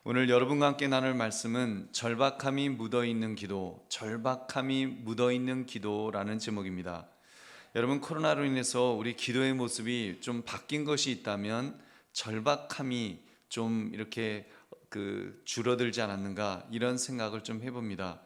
오늘 여러분과 함께 나눌 말씀은 절박함이 묻어있는 기도, 절박함이 묻어있는 기도라는 제목입니다. 여러분, 코로나로 인해서 우리 기도의 모습이 좀 바뀐 것이 있다면 절박함이 좀 이렇게 줄어들지 않았는가, 이런 생각을 좀 해봅니다.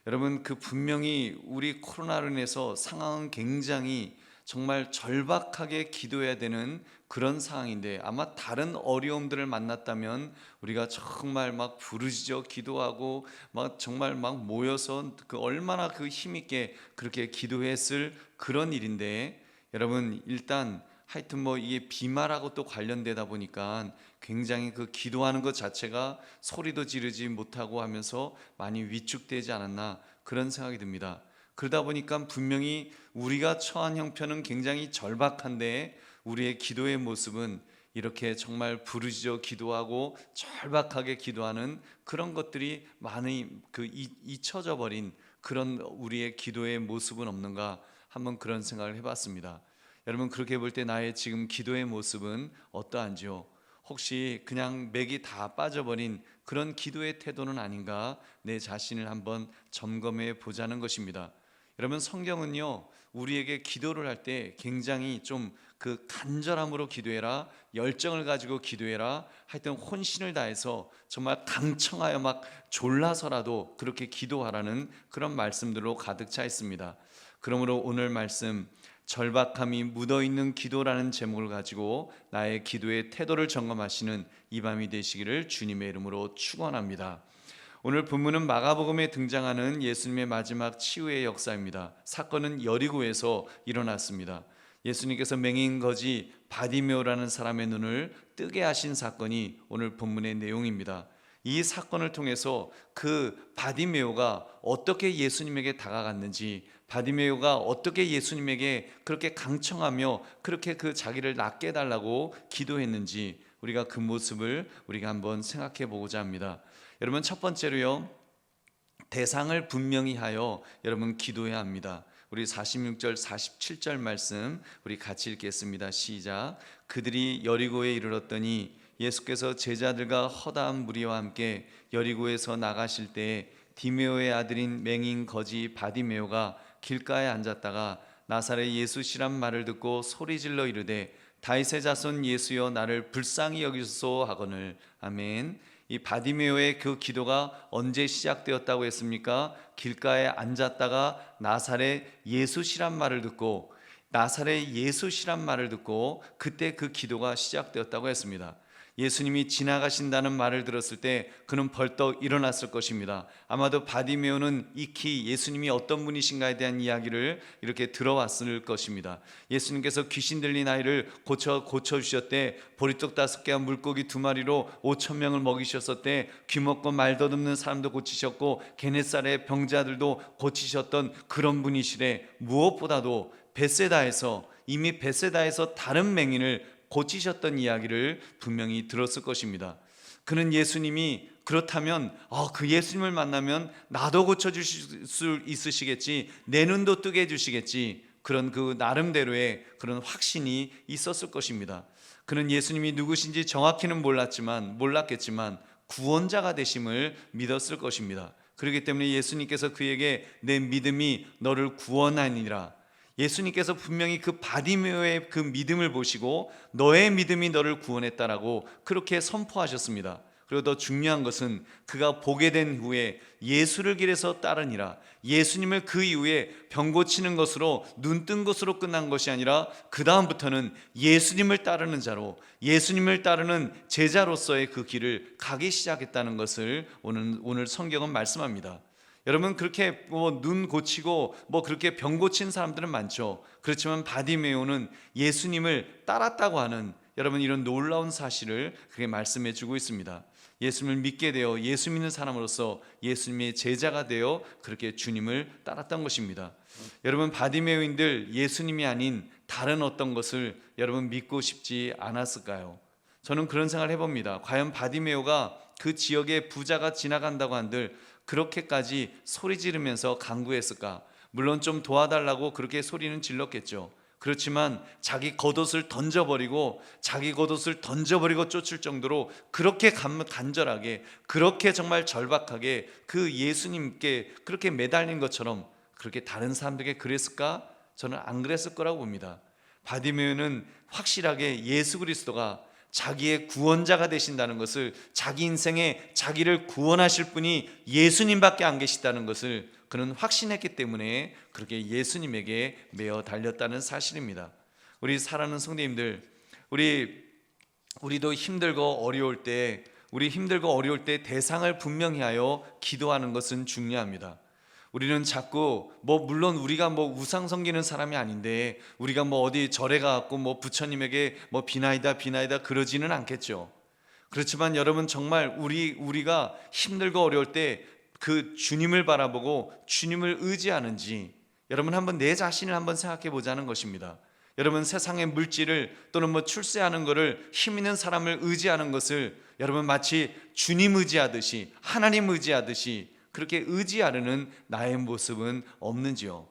여러분, 분명히 우리 코로나로 인해서 상황은 굉장히 정말 절박하게 기도해야 되는 그런 상황인데, 아마 다른 어려움들을 만났다면 우리가 정말 막 부르짖어 기도하고 막 정말 막 모여서 얼마나 힘있게 그렇게 기도했을 그런 일인데, 여러분, 일단 하여튼 이게 비말하고 또 관련되다 보니까 굉장히 기도하는 것 자체가 소리도 지르지 못하고 하면서 많이 위축되지 않았나, 그런 생각이 듭니다. 그러다 보니까 분명히 우리가 처한 형편은 굉장히 절박한데, 우리의 기도의 모습은 이렇게 정말 부르짖어 기도하고 절박하게 기도하는 그런 것들이 많이 잊혀져 버린 그런 우리의 기도의 모습은 없는가, 한번 그런 생각을 해봤습니다. 여러분, 그렇게 볼 때 나의 지금 기도의 모습은 어떠한지요? 혹시 그냥 맥이 다 빠져버린 그런 기도의 태도는 아닌가, 내 자신을 한번 점검해 보자는 것입니다. 여러분, 성경은요, 우리에게 기도를 할 때 굉장히 좀 간절함으로 기도해라, 열정을 가지고 기도해라, 하여튼 혼신을 다해서 정말 강청하여 막 졸라서라도 그렇게 기도하라는 그런 말씀들로 가득 차 있습니다. 그러므로 오늘 말씀, 절박함이 묻어있는 기도라는 제목을 가지고 나의 기도의 태도를 점검하시는 이 밤이 되시기를 주님의 이름으로 축원합니다. 오늘 본문은 마가복음에 등장하는 예수님의 마지막 치유의 역사입니다. 사건은 여리고에서 일어났습니다. 예수님께서 맹인 거지 바디메오라는 사람의 눈을 뜨게 하신 사건이 오늘 본문의 내용입니다. 이 사건을 통해서 바디메오가 어떻게 예수님에게 다가갔는지, 바디메오가 어떻게 예수님에게 그렇게 강청하며 그렇게 자기를 낫게 해달라고 기도했는지, 우리가 그 모습을 우리가 한번 생각해 보고자 합니다. 여러분, 첫 번째로요, 대상을 분명히 하여 여러분 기도해야 합니다. 우리 46절 47절 말씀 우리 같이 읽겠습니다. 시작. 그들이 여리고에 이르렀더니 예수께서 제자들과 허다한 무리와 함께 여리고에서 나가실 때에 디메오의 아들인 맹인 거지 바디메오가 길가에 앉았다가 나사렛 예수시란 말을 듣고 소리질러 이르되 다윗의 자손 예수여 나를 불쌍히 여기소서 하거늘. 아멘. 이 바디메오의 기도가 언제 시작되었다고 했습니까? 길가에 앉았다가 나사렛 예수시란 말을 듣고, 그때 기도가 시작되었다고 했습니다. 예수님이 지나가신다는 말을 들었을 때 그는 벌떡 일어났을 것입니다. 아마도 바디메오는 익히 예수님이 어떤 분이신가에 대한 이야기를 이렇게 들어왔을 것입니다. 예수님께서 귀신 들린 아이를 고쳐주셨대. 보리떡 5개와 물고기 2마리로 5,000명을 먹이셨었대. 귀 먹고 말 더듬는 사람도 고치셨고 게네사렛의 병자들도 고치셨던 그런 분이시래. 무엇보다도 이미 베세다에서 다른 맹인을 고치셨던 이야기를 분명히 들었을 것입니다. 그는 예수님이 그렇다면 그 예수님을 만나면 나도 고쳐주실 수 있으시겠지, 내 눈도 뜨게 해주시겠지, 그런 나름대로의 그런 확신이 있었을 것입니다. 그는 예수님이 누구신지 정확히는 몰랐겠지만 구원자가 되심을 믿었을 것입니다. 그렇기 때문에 예수님께서 그에게 내 믿음이 너를 구원하니라, 예수님께서 분명히 바디메오의 믿음을 보시고 너의 믿음이 너를 구원했다라고 그렇게 선포하셨습니다. 그리고 더 중요한 것은 그가 보게 된 후에 예수를 길에서 따르니라, 예수님을 그 이후에 병 고치는 것으로, 눈 뜬 것으로 끝난 것이 아니라 그 다음부터는 예수님을 따르는 자로, 예수님을 따르는 제자로서의 길을 가기 시작했다는 것을 오늘 성경은 말씀합니다. 여러분, 그렇게 눈 고치고 그렇게 병 고친 사람들은 많죠. 그렇지만 바디메오는 예수님을 따랐다고 하는, 여러분, 이런 놀라운 사실을 그게 말씀해 주고 있습니다. 예수님을 믿게 되어 예수 믿는 사람으로서 예수님의 제자가 되어 그렇게 주님을 따랐던 것입니다. 여러분, 바디메오인들 예수님이 아닌 다른 어떤 것을 여러분 믿고 싶지 않았을까요? 저는 그런 생각을 해봅니다. 과연 바디메오가 그 지역에 부자가 지나간다고 한들 그렇게까지 소리 지르면서 간구했을까? 물론 좀 도와달라고 그렇게 소리는 질렀겠죠. 그렇지만 자기 겉옷을 던져버리고 쫓을 정도로 그렇게 간절하게, 그렇게 정말 절박하게 그 예수님께 그렇게 매달린 것처럼 그렇게 다른 사람들에게 그랬을까? 저는 안 그랬을 거라고 봅니다. 바디메오는 확실하게 예수 그리스도가 자기의 구원자가 되신다는 것을, 자기 인생에 자기를 구원하실 분이 예수님밖에 안 계시다는 것을 그는 확신했기 때문에 그렇게 예수님에게 매어 달렸다는 사실입니다. 우리 사랑하는 성도님들, 우리도 힘들고 어려울 때 대상을 분명히 하여 기도하는 것은 중요합니다. 우리는 자꾸 물론 우리가 우상 섬기는 사람이 아닌데 우리가 어디 절에 가갖고 부처님에게 비나이다 그러지는 않겠죠. 그렇지만 여러분, 정말 우리가 힘들고 어려울 때 그 주님을 바라보고 주님을 의지하는지 여러분 한번 내 자신을 한번 생각해 보자는 것입니다. 여러분, 세상의 물질을 또는 출세하는 것을, 힘 있는 사람을 의지하는 것을 여러분 마치 주님 의지하듯이, 하나님 의지하듯이 그렇게 의지하려는 나의 모습은 없는지요?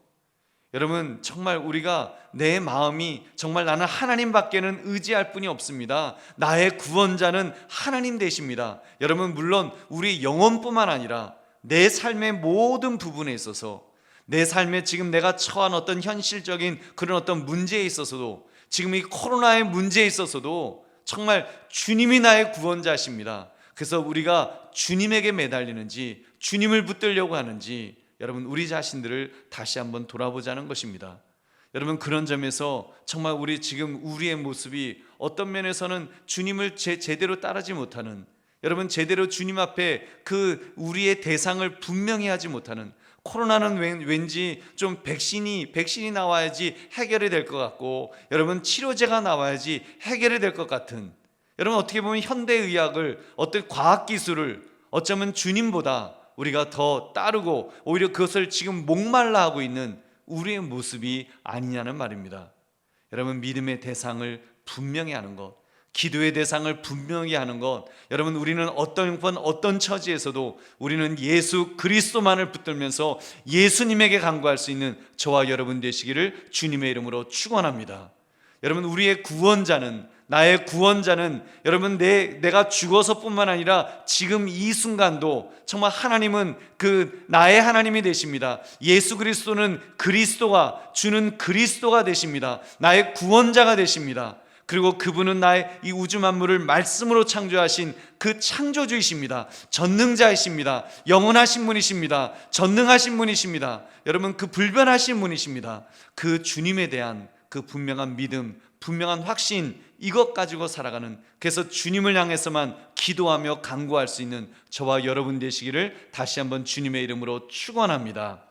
여러분, 정말 우리가 내 마음이 정말 나는 하나님밖에는 의지할 분이 없습니다. 나의 구원자는 하나님 되십니다. 여러분, 물론 우리 영혼뿐만 아니라 내 삶의 모든 부분에 있어서, 내 삶에 지금 내가 처한 어떤 현실적인 그런 어떤 문제에 있어서도, 지금 이 코로나의 문제에 있어서도 정말 주님이 나의 구원자십니다. 그래서 우리가 주님에게 매달리는지 주님을 붙들려고 하는지 여러분, 우리 자신들을 다시 한번 돌아보자는 것입니다. 여러분, 그런 점에서 정말 우리의 모습이 어떤 면에서는 주님을 제대로 따르지 못하는, 여러분 제대로 주님 앞에 우리의 대상을 분명히 하지 못하는, 코로나는 왠지 좀 백신이 나와야지 해결이 될 것 같고, 여러분 치료제가 나와야지 해결이 될 것 같은, 여러분 어떻게 보면 현대의학을, 어떤 과학기술을 어쩌면 주님보다 우리가 더 따르고 오히려 그것을 지금 목말라 하고 있는 우리의 모습이 아니냐는 말입니다. 여러분, 믿음의 대상을 분명히 하는 것, 기도의 대상을 분명히 하는 것, 여러분 우리는 어떤 처지에서도 우리는 예수 그리스도만을 붙들면서 예수님에게 간구할 수 있는 저와 여러분 되시기를 주님의 이름으로 축원합니다. 여러분, 우리의 구원자는, 나의 구원자는 여러분 내가 죽어서뿐만 아니라 지금 이 순간도 정말 하나님은 나의 하나님이 되십니다. 예수 그리스도는 그리스도가 주는 그리스도가 되십니다. 나의 구원자가 되십니다. 그리고 그분은 나의 이 우주 만물을 말씀으로 창조하신 그 창조주이십니다. 전능자이십니다. 영원하신 분이십니다. 전능하신 분이십니다. 여러분, 그 불변하신 분이십니다. 그 주님에 대한 그 분명한 믿음, 분명한 확신, 이것 가지고 살아가는, 그래서 주님을 향해서만 기도하며 간구할 수 있는 저와 여러분 되시기를 다시 한번 주님의 이름으로 축원합니다.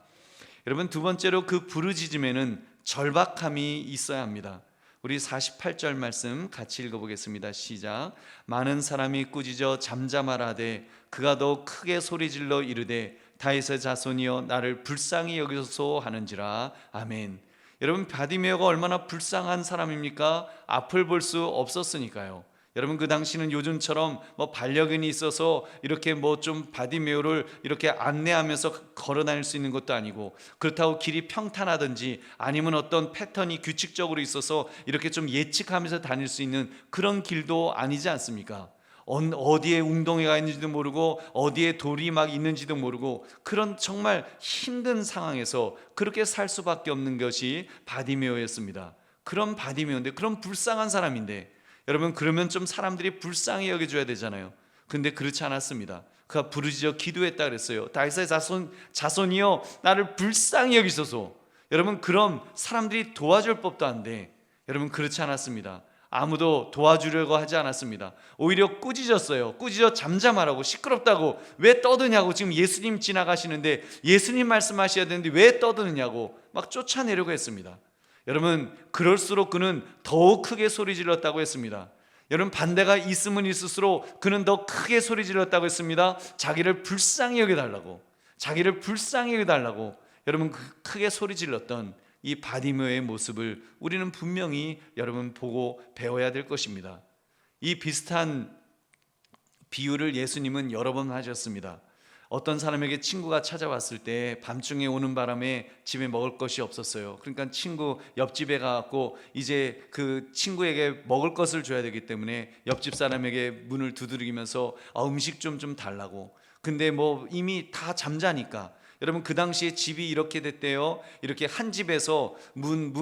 여러분, 두 번째로 그 부르짖음에는 절박함이 있어야 합니다. 우리 48절 말씀 같이 읽어보겠습니다. 시작. 많은 사람이 꾸짖어 잠잠하라되 그가 더 크게 소리질러 이르되 다윗의 자손이여 나를 불쌍히 여기소서 하는지라. 아멘. 여러분, 바디메오가 얼마나 불쌍한 사람입니까? 앞을 볼 수 없었으니까요. 여러분, 그 당시는 요즘처럼 반려견이 있어서 이렇게 좀 바디메오를 이렇게 안내하면서 걸어 다닐 수 있는 것도 아니고, 그렇다고 길이 평탄하든지 아니면 어떤 패턴이 규칙적으로 있어서 이렇게 좀 예측하면서 다닐 수 있는 그런 길도 아니지 않습니까? 어디에 웅덩이가 있는지도 모르고 어디에 돌이 막 있는지도 모르고 그런 정말 힘든 상황에서 그렇게 살 수밖에 없는 것이 바디메오였습니다. 그런 바디메오인데, 그런 불쌍한 사람인데, 여러분 그러면 좀 사람들이 불쌍히 여겨줘야 되잖아요. 근데 그렇지 않았습니다. 그가 부르짖어 기도했다 그랬어요. 다윗의 자손이여 나를 불쌍히 여기소서. 여러분, 그럼 사람들이 도와줄 법도 한데 여러분 그렇지 않았습니다. 아무도 도와주려고 하지 않았습니다. 오히려 꾸짖었어요. 꾸짖어 잠잠하라고, 시끄럽다고, 왜 떠드냐고, 지금 예수님 지나가시는데 예수님 말씀하셔야 되는데 왜 떠드느냐고 막 쫓아내려고 했습니다. 여러분, 그럴수록 그는 더욱 크게 소리 질렀다고 했습니다. 여러분, 반대가 있으면 있을수록 그는 더 크게 소리 질렀다고 했습니다. 자기를 불쌍히 여겨달라고, 자기를 불쌍히 여겨달라고 여러분 크게 소리 질렀던 이 바디메오의 모습을 우리는 분명히 여러분 보고 배워야 될 것입니다. 이 비슷한 비유를 예수님은 여러 번 하셨습니다. 어떤 사람에게 친구가 찾아왔을 때 밤중에 오는 바람에 집에 먹을 것이 없었어요. 그러니까 친구 옆집에 가고 이제 그 친구에게 먹을 것을 줘야 되기 때문에 옆집 사람에게 문을 두드리면서 음식 좀 달라고. 근데 뭐 이미 다 잠자니까, 여러분 그 당시에 집이 이렇게 됐대요. 이렇게 한 집에서 문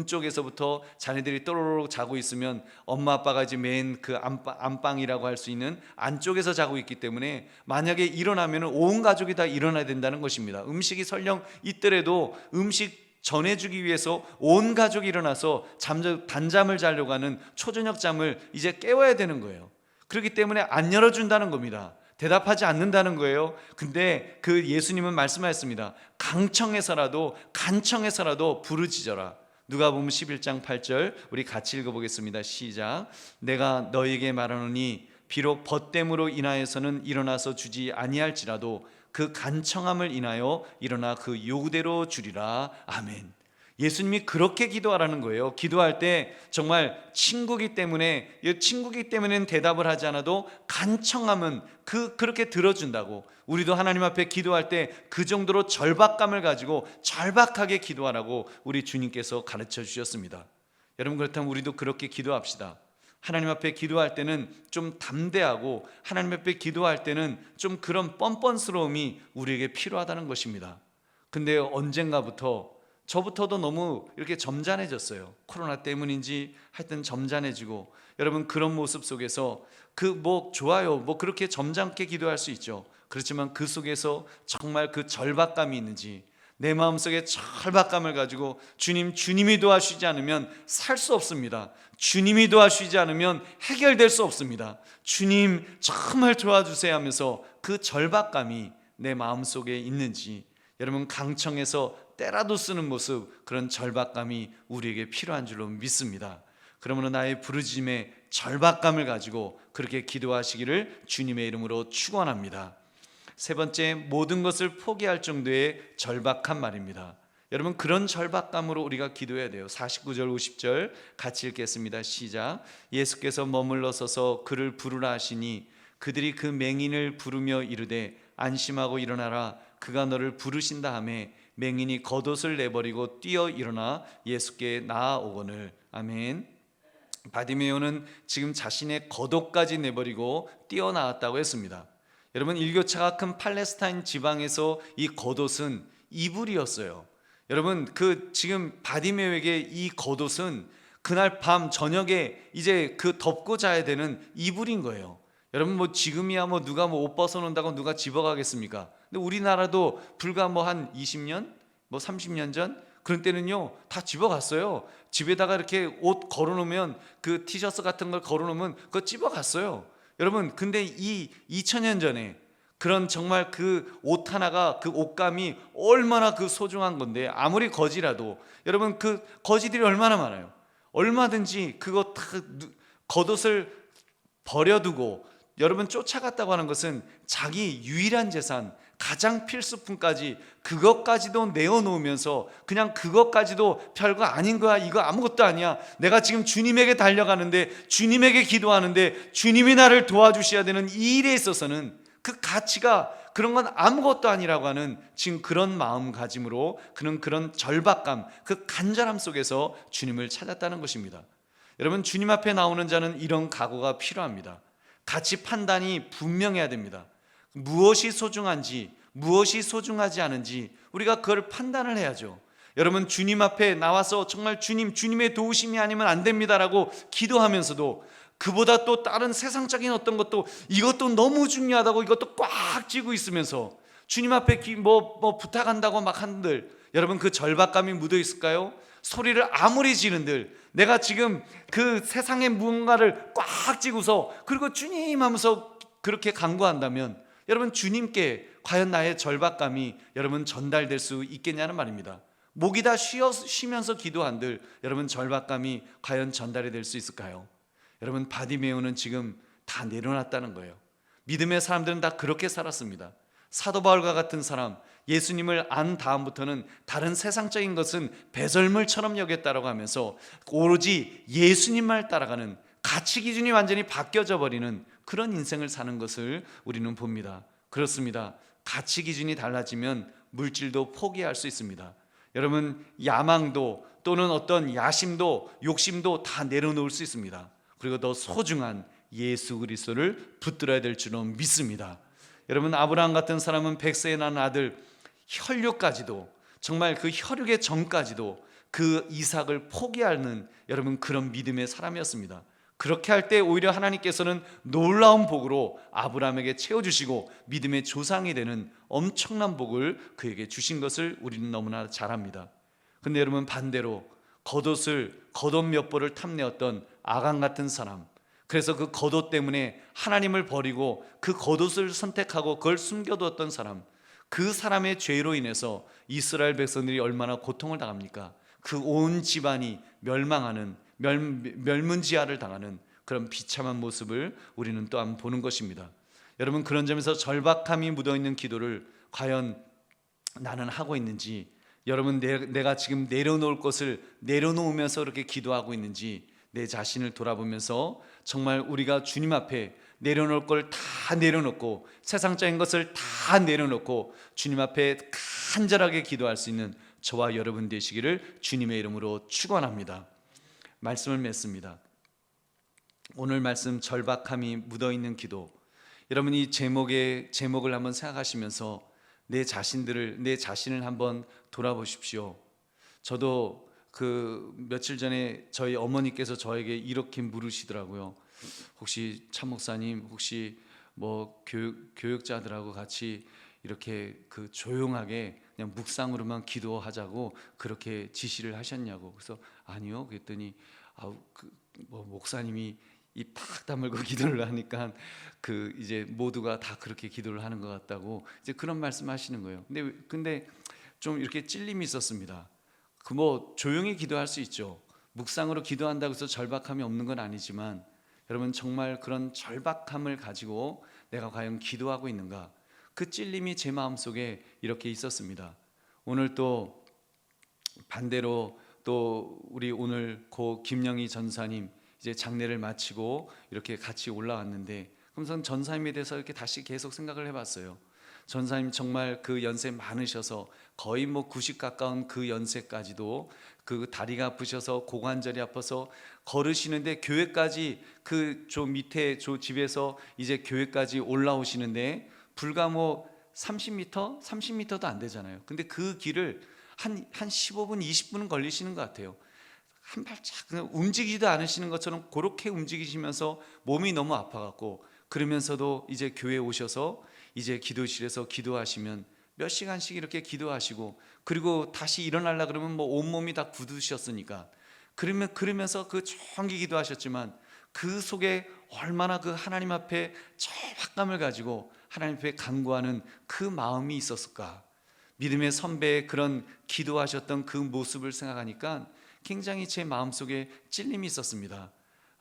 쪽에서부터 자녀들이 또로록 자고 있으면 엄마 아빠가 이제 맨 그 안방이라고 할 수 있는 안쪽에서 자고 있기 때문에 만약에 일어나면 온 가족이 다 일어나야 된다는 것입니다. 음식이 설령 있더라도 음식 전해주기 위해서 온 가족이 일어나서 단잠을 자려고 하는 초저녁 잠을 이제 깨워야 되는 거예요. 그렇기 때문에 안 열어준다는 겁니다. 대답하지 않는다는 거예요. 근데 그 예수님은 말씀하셨습니다. 간청해서라도 부르짖어라. 누가복음 11장 8절 우리 같이 읽어보겠습니다. 시작. 내가 너에게 말하노니 비록 벗됨으로 인하여서는 일어나서 주지 아니할지라도 그 간청함을 인하여 일어나 그 요구대로 주리라. 아멘. 예수님이 그렇게 기도하라는 거예요. 기도할 때 정말 친구기 때문에는 대답을 하지 않아도 간청하면 그렇게 들어준다고. 우리도 하나님 앞에 기도할 때 그 정도로 절박감을 가지고 절박하게 기도하라고 우리 주님께서 가르쳐 주셨습니다. 여러분, 그렇다면 우리도 그렇게 기도합시다. 하나님 앞에 기도할 때는 좀 담대하고, 하나님 앞에 기도할 때는 좀 그런 뻔뻔스러움이 우리에게 필요하다는 것입니다. 근데 언젠가부터 저부터도 너무 이렇게 점잖해졌어요. 코로나 때문인지 하여튼 점잖해지고, 여러분 그런 모습 속에서 좋아요. 그렇게 점잖게 기도할 수 있죠. 그렇지만 그 속에서 정말 그 절박감이 있는지, 내 마음속에 절박감을 가지고 주님이 도와주시지 않으면 살 수 없습니다. 주님이 도와주시지 않으면 해결될 수 없습니다. 주님 정말 도와주세요 하면서 그 절박감이 내 마음속에 있는지, 여러분 강청해서 때라도 쓰는 모습, 그런 절박감이 우리에게 필요한 줄로 믿습니다. 그러므로 나의 부르짖음에 절박감을 가지고 그렇게 기도하시기를 주님의 이름으로 축원합니다. 세 번째, 모든 것을 포기할 정도의 절박한 말입니다. 여러분 그런 절박감으로 우리가 기도해야 돼요. 49절 50절 같이 읽겠습니다. 시작. 예수께서 머물러 서서 그를 부르라 하시니 그들이 그 맹인을 부르며 이르되 안심하고 일어나라 그가 너를 부르신다 하매 맹인이 겉옷을 내버리고 뛰어 일어나 예수께 나아오거늘. 아멘. 바디메오는 지금 자신의 겉옷까지 내버리고 뛰어나왔다고 했습니다. 여러분 일교차가 큰 팔레스타인 지방에서 이 겉옷은 이불이었어요. 여러분 지금 바디메오에게 이 겉옷은 그날 밤 저녁에 이제 덮고 자야 되는 이불인 거예요. 여러분 지금이야 누가 옷 벗어놓는다고 누가 집어가겠습니까? 근데 우리나라도 불과 한 20년 30년 전 그런 때는요 다 집어갔어요. 집에다가 이렇게 옷 걸어놓으면 그 티셔츠 같은 걸 걸어놓으면 그거 집어갔어요. 여러분 근데 이 2000년 전에 그런 정말 그 옷 하나가, 그 옷감이 얼마나 소중한 건데, 아무리 거지라도 여러분 그 거지들이 얼마나 많아요. 얼마든지 그거 다 겉옷을 버려두고 여러분 쫓아갔다고 하는 것은 자기 유일한 재산, 가장 필수품까지 그것까지도 내어놓으면서 그냥 그것까지도 별거 아닌 거야, 이거 아무것도 아니야, 내가 지금 주님에게 달려가는데, 주님에게 기도하는데 주님이 나를 도와주셔야 되는 이 일에 있어서는 그 가치가 그런 건 아무것도 아니라고 하는 지금 그런 마음가짐으로 그런 절박감, 그 간절함 속에서 주님을 찾았다는 것입니다. 여러분 주님 앞에 나오는 자는 이런 각오가 필요합니다. 가치 판단이 분명해야 됩니다. 무엇이 소중한지 무엇이 소중하지 않은지 우리가 그걸 판단을 해야죠. 여러분 주님 앞에 나와서 정말 주님의 도우심이 아니면 안 됩니다라고 기도하면서도 그보다 또 다른 세상적인 어떤 것도, 이것도 너무 중요하다고 이것도 꽉 쥐고 있으면서 주님 앞에 부탁한다고 막 한들, 여러분 그 절박감이 묻어 있을까요? 소리를 아무리 지른들 내가 지금 그 세상의 무언가를 꽉 쥐고서 그리고 주님 하면서 그렇게 간구한다면 여러분 주님께 과연 나의 절박감이 여러분 전달될 수 있겠냐는 말입니다. 목이 다 쉬면서 기도한들 여러분 절박감이 과연 전달이 될 수 있을까요? 여러분 바디메오는 지금 다 내려놨다는 거예요. 믿음의 사람들은 다 그렇게 살았습니다. 사도 바울과 같은 사람, 예수님을 안 다음부터는 다른 세상적인 것은 배설물처럼 여겼다라고 하면서 오로지 예수님만 따라가는, 가치 기준이 완전히 바뀌어져 버리는 그런 인생을 사는 것을 우리는 봅니다. 그렇습니다. 가치 기준이 달라지면 물질도 포기할 수 있습니다. 여러분, 야망도 또는 어떤 야심도 욕심도 다 내려놓을 수 있습니다. 그리고 더 소중한 예수 그리스도를 붙들어야 될 줄은 믿습니다. 여러분, 아브라함 같은 사람은 100세에 난 아들 혈육까지도, 정말 그 혈육의 전까지도 그 이삭을 포기하는 여러분 그런 믿음의 사람이었습니다. 그렇게 할 때 오히려 하나님께서는 놀라운 복으로 아브라함에게 채워주시고 믿음의 조상이 되는 엄청난 복을 그에게 주신 것을 우리는 너무나 잘 압니다. 근데 여러분, 반대로 겉옷 몇 벌을 탐내었던 아간 같은 사람, 그래서 그 겉옷 때문에 하나님을 버리고 그 겉옷을 선택하고 그걸 숨겨두었던 사람, 그 사람의 죄로 인해서 이스라엘 백성들이 얼마나 고통을 당합니까? 그 온 집안이 멸망하는, 멸문지하를 당하는 그런 비참한 모습을 우리는 또한 보는 것입니다. 여러분, 그런 점에서 절박함이 묻어있는 기도를 과연 나는 하고 있는지, 여러분, 내가 지금 내려놓을 것을 내려놓으면서 그렇게 기도하고 있는지 내 자신을 돌아보면서 정말 우리가 주님 앞에 내려놓을 걸 다 내려놓고 세상적인 것을 다 내려놓고 주님 앞에 간절하게 기도할 수 있는 저와 여러분 되시기를 주님의 이름으로 축원합니다. 말씀을 맺습니다. 오늘 말씀 절박함이 묻어있는 기도, 여러분 이 제목을 한번 생각하시면서 내 자신을 한번 돌아보십시오. 저도 그 며칠 전에 저희 어머니께서 저에게 이렇게 물으시더라고요. 혹시 참 목사님, 혹시 뭐 교육자들하고 같이 이렇게 그 조용하게 그냥 묵상으로만 기도하자고 그렇게 지시를 하셨냐고. 그래서 아니요. 그랬더니 뭐 목사님이 입 탁 다물고 기도를 하니까 그 이제 모두가 다 그렇게 기도를 하는 것 같다고 이제 그런 말씀하시는 거예요. 근데 좀 이렇게 찔림이 있었습니다. 그 뭐 조용히 기도할 수 있죠. 묵상으로 기도한다고 해서 절박함이 없는 건 아니지만 여러분, 정말 그런 절박함을 가지고 내가 과연 기도하고 있는가, 그 찔림이 제 마음속에 이렇게 있었습니다. 오늘 또 반대로 또 우리 오늘 고 김영희 전사님 이제 장례를 마치고 이렇게 같이 올라왔는데, 그럼 전사님에 대해서 이렇게 다시 계속 생각을 해봤어요. 전사님 정말 그 연세 많으셔서 거의 뭐 90 가까운 그 연세까지도 그 다리가 아프셔서 고관절이 아파서 걸으시는데 교회까지 그 밑에 집에서 이제 교회까지 올라오시는데 불과 뭐 30m도 안 되잖아요. 근데 그 길을 한 15분 20분은 걸리시는 것 같아요. 한 발짝 그냥 움직이지도 않으시는 것처럼 그렇게 움직이시면서 몸이 너무 아파갖고, 그러면서도 이제 교회에 오셔서 이제 기도실에서 기도하시면 몇 시간씩 이렇게 기도하시고, 그리고 다시 일어나려 그러면 뭐 온몸이 다 굳으셨으니까 그러면서 그 정기 기도하셨지만 그 속에 얼마나 그 하나님 앞에 절박감을 가지고 하나님 앞에 간구하는 그 마음이 있었을까. 믿음의 선배의 그런 기도하셨던 그 모습을 생각하니까 굉장히 제 마음속에 찔림이 있었습니다.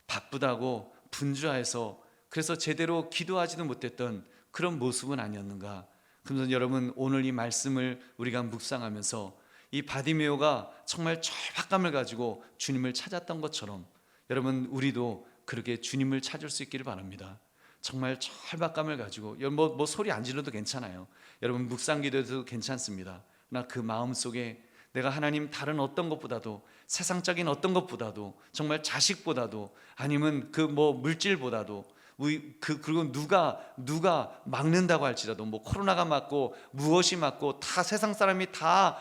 바쁘다고 분주해서 그래서 제대로 기도하지도 못했던 그런 모습은 아니었는가. 그러면서 여러분, 오늘 이 말씀을 우리가 묵상하면서 이 바디메오가 정말 절박감을 가지고 주님을 찾았던 것처럼 여러분, 우리도 그렇게 주님을 찾을 수 있기를 바랍니다. 정말 절박감을 가지고 뭐 소리 안 질러도 괜찮아요. 여러분, 묵상 기도해도 괜찮습니다. 그러나 그 마음속에 내가 하나님 다른 어떤 것보다도, 세상적인 어떤 것보다도, 정말 자식보다도, 아니면 그 뭐 물질보다도, 그리고 누가 막는다고 할지라도, 뭐 코로나가 막고 무엇이 막고 다 세상 사람이 다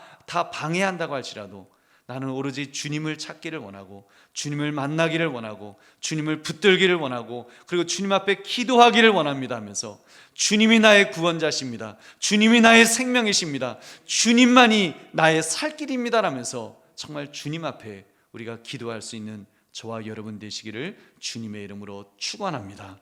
방해한다고 할지라도 나는 오로지 주님을 찾기를 원하고 주님을 만나기를 원하고 주님을 붙들기를 원하고 그리고 주님 앞에 기도하기를 원합니다 하면서, 주님이 나의 구원자십니다, 주님이 나의 생명이십니다, 주님만이 나의 살 길입니다 라면서 정말 주님 앞에 우리가 기도할 수 있는 저와 여러분 되시기를 주님의 이름으로 축원합니다.